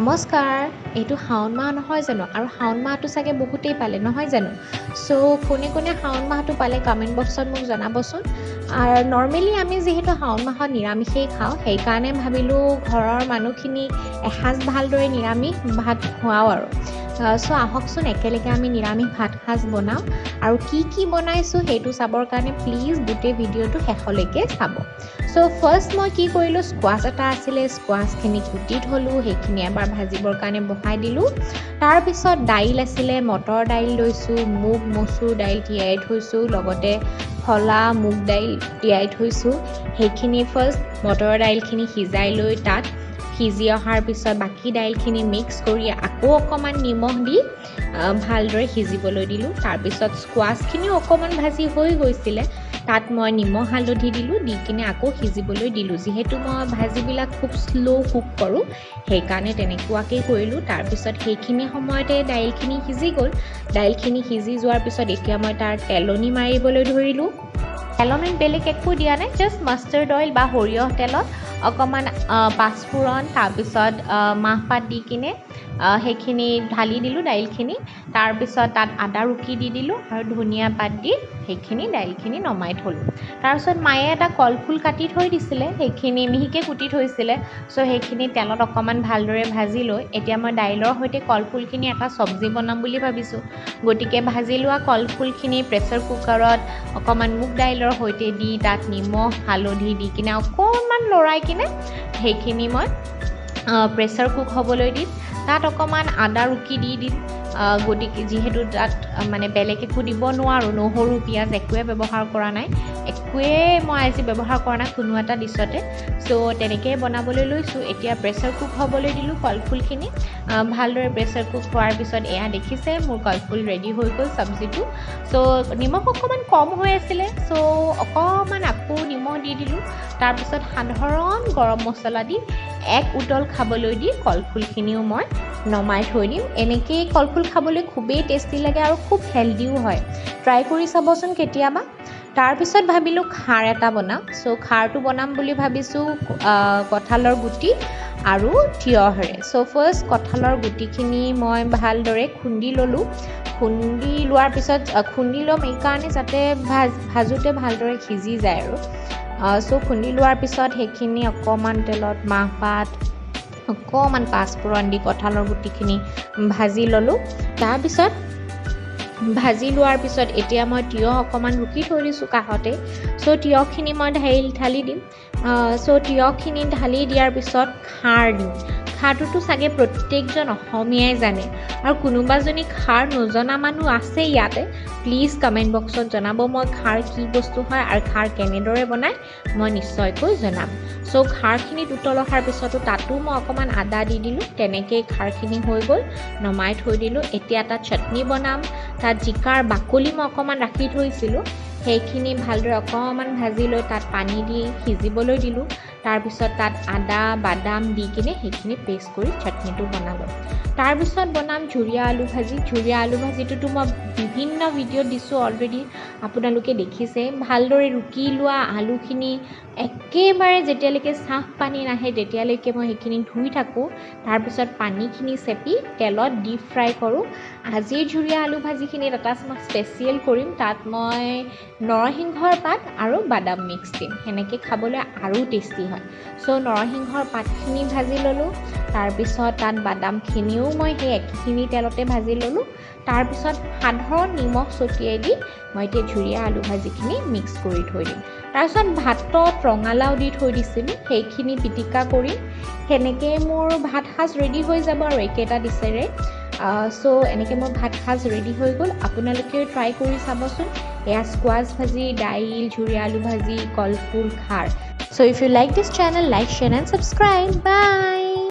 নমস্কাৰ এইটো শাওন মাহ নহয় জানো আৰু শাওন মাহটো চাগে বহুতেই পালে নহয় জানো সো কোনে কোনে শাওন মাহটো পালে কমেন্ট বক্সত মোক জনাবচোন আৰু নৰমালি আমি যেহেতু শাওন মাহত নিৰামিষেই খাওঁ সেই কাৰণে ভাবিলো ঘৰৰ মানুহখিনি এসাজ ভালদৰে নিৰামিষ ভাত খুৱাও আৰু সো আহকচোন একেলগে আমি নিৰামিষ ভাত সাজ বনাও আৰু কি বনাইছো সেইটো চাবৰ কাৰণে প্লিজ গোটেই ভিডিওটো শেষলৈকে চাব সো ফাৰ্স্ট মই কি কৰিলো স্কোৱাশ এটা আছিলে স্কোৱাশখিনি কুটি থলো সেইখিনি এবাৰ ভাজিবৰ কাৰণে বহাই দিলো তাৰ পিছত দাইল আছিলে মটৰ দাইল লৈছো মুগ মসুৰ দাইল তিয়াই থৈছো লগতে ফলা মুগ দাইল তিয়াই থৈছো সেইখিনি ফাৰ্স্ট মটৰ দাইলখিনি সিজাই লৈ তাত সিজি অহাৰ পিছত বাকি দাইলখিনি মিক্স কৰি আকৌ অকমান নিমখ দি ভালদৰে সিজিবলৈ দিলো তাৰ পিছত স্কোৱাশখিনি অকমান ভাজি হৈ গৈছিলে তাত মই নিমখ হালধি দিলো দি কিনে আকৌ সিজিবলৈ দিলো যেহেতু মই ভাজিবিলাক খুব স্লো কুক কৰো সেই কাৰণে তেনেকুৱাকৈ কৰিলো তাৰ পিছত সেইখিনি সময়তে দাইলখিনি সিজি গ'ল দাইলখিনি সিজি যোৱাৰ পিছত এতিয়া মই তাৰ তেলনি মাৰিবলৈ ধৰিলো তেলনিত বেলেগ একো দিয়া নাই জাষ্ট মাষ্টাৰ্ড অইল বা সৰিয়হ তেলত অকমান পাঁচফোৰণ তাৰ পিছত মাহপাত দি কিনে সেইখিনি ঢালি দিলো দাইলখিনি তাৰ পিছত তাত আদা ৰুকি দি দিলো আৰু ধনিয়া পাত দি সেইখিনি দাইলখিনি নমাই থলো তাৰ পিছত মায়ে এটা কলফুল কাটি থৈ দিছিলে সেইখিনি মিহিকে কুটি থৈছিলে সো সেইখিনি তেলত অকমান ভালদৰে ভাজি লৈ এতিয়া মই দাইলৰ সৈতে কলফুলখিনি এটা সবজি বনাম বুলি ভাবিছো গটিকে ভাজি লোৱা কলফুলখিনি প্ৰেছাৰ কুকাৰত অকমান মুগ দাইলৰ সৈতে দি তাত নিমখ হালধি দি কিনে অকমান লৰাই কিনে সেইখিনি মই প্ৰেছাৰ কুক হ'বলৈ দিম তাত অকমান আদা ৰুকি দি দিম গটিকে যেহেতু তাত মানে বেলেগ একো দিব নোৱাৰো নহৰু পিয়াজ একোৱে ব্যৱহাৰ কৰা নাই একোৱে মই আজি ব্যৱহাৰ কৰা নাই কোনো এটা ডিছতে সো তেনেকৈ বনাবলৈ লৈছো এতিয়া প্ৰেছাৰ কুক হ'বলৈ দিলো কলফুলখিনি ভালদৰে প্ৰেছাৰ কুক হোৱাৰ পিছত এয়া দেখিছে মোৰ কলফুল ৰেডি হৈ গ'ল সবজিটো সো নিমখ অকমান কম হৈ আছিলে সো অকমান আকৌ নিমখ দি দিলো তাৰ পিছত সাধাৰণ গৰম মছলা দি এক উতল খাবলৈ দি কলফুলখিনিও মই নমাই থৈ দিম এনেকৈ কলফুল খাবলৈ খুবেই টেষ্টি লাগে আৰু খুব হেলদিও হয় ট্ৰাই কৰি চাবচোন কেতিয়াবা তাৰ পিছত ভাবিলো খাৰ এটা বনাম সো খাৰটো বনাম বুলি ভাবিছো কঁঠালৰ গুটি আৰু তিয়হেৰে সো ফাৰ্স্ট কঁঠালৰ গুটিখিনি মই ভালদৰে খুন্দি ললো খুন্দি লোৱাৰ পিছত খুন্দি ল'ম এই কাৰণে যাতে ভাজোতে ভালদৰে সিজি যায় আৰু সো খুন্দি লোৱাৰ পিছত সেইখিনি অকমান তেলত মাহপাত অকমান পাঁচফোৰণ দি কঁঠালৰ গুটিখিনি ভাজি ললো তাৰ পিছত ভাজি লোৱাৰ পিছত এতিয়া মই তিয়হ অকমান ৰুকি থৈ দিছো কাহতে সো তিয়হখিনি মই ঢালি দিম সো তিয়হখিনি ঢালি দিয়াৰ পিছত খাৰ দিম খাৰটোতো চাগে প্ৰত্যেকজন অসমীয়াই জানে আৰু কোনোবা জনী খাৰ নজনা মানুহ আছে ইয়াতে প্লিজ কমেন্ট বক্সত জনাব মই খাৰ কি বস্তু হয় আৰু খাৰ কেনেদৰে বনায় মই নিশ্চয়কৈ জনাম সো খাৰখিনি উতল অহাৰ পিছতো তাতো মই অকমান আদা দি দিলো তেনেকৈ খাৰখিনি হৈ গ'ল নমাই থৈ দিলো এতিয়া এটা চাটনি বনাম তাত জিকাৰ বাকলি মই অকমান ৰাখি থৈছিলো সেইখিনি ভালদৰে অকমান ভাজি লৈ তাত পানী দি সিজিবলৈ দিলো তাৰ পিছত তাত আদা বাদাম দি কিনে সেইখিনি পেষ্ট কৰি চাটনিটো বনালো তাৰ পিছত বনাম ঝুৰিয়া আলু ভাজিটোতো মই বিভিন্ন ভিডিঅ'ত দিছো অলৰেডি আপোনালোকে দেখিছে ভালদৰে ৰুকি লোৱা আলুখিনি একেবাৰে যেতিয়ালৈকে চাহ পানী নাহে তেতিয়ালৈকে মই সেইখিনি ধুই থাকোঁ তাৰ পিছত পানীখিনি চেপি তেলত ডিপ ফ্ৰাই কৰোঁ আজিৰ ঝুৰিয়া আলু ভাজিখিনিত এটা স্পেচিয়েল কৰিম তাত মই নৰসিংহৰ পাত আৰু বাদাম মিক্স দিম সেনেকৈ খাবলৈ আৰু টেষ্টি হয় সো নৰসিংহৰ পাতখিনি ভাজি ল'লোঁ তাৰপিছত তাত বাদামখিনিও মই সেই একেখিনি তেলতে ভাজি ল'লোঁ তাৰপিছত সাধাৰণ নিমখ ছটিয়াই দি মই এতিয়া ঝুৰিয়া আলু ভাজিখিনি মিক্স কৰি থৈ দিম তাৰপিছত ভাতত ৰঙালাও দি থৈ দিছিলোঁ সেইখিনি পিটিকা কৰি সেনেকৈ মোৰ ভাত সাজ ৰেডি হৈ যাব আৰু একেটা ডিছেৰে সো এনেকৈ মোৰ ভাত সাজ ৰেডি হৈ গ'ল আপোনালোকেও ট্ৰাই কৰি চাবচোন এয়া স্কোৱাশ ভাজি দাইল ঝুৰিয়া আলু ভাজি কলফুল খাৰ so if you like this channel like share and subscribe by